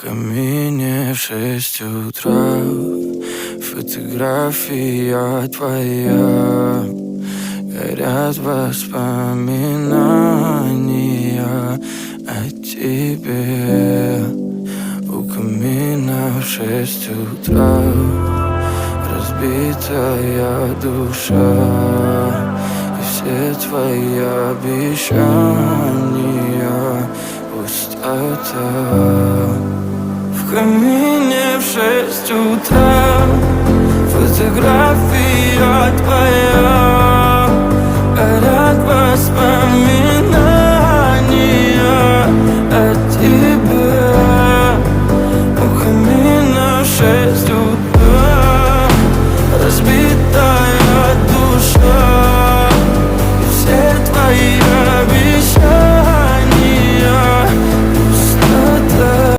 камине в 6 утра фотография твоя. Горят воспоминания о тебе. У камина в 6 утра разбитая душа, и все твои обещания пустота. В камине в 6 утра фотография твоя.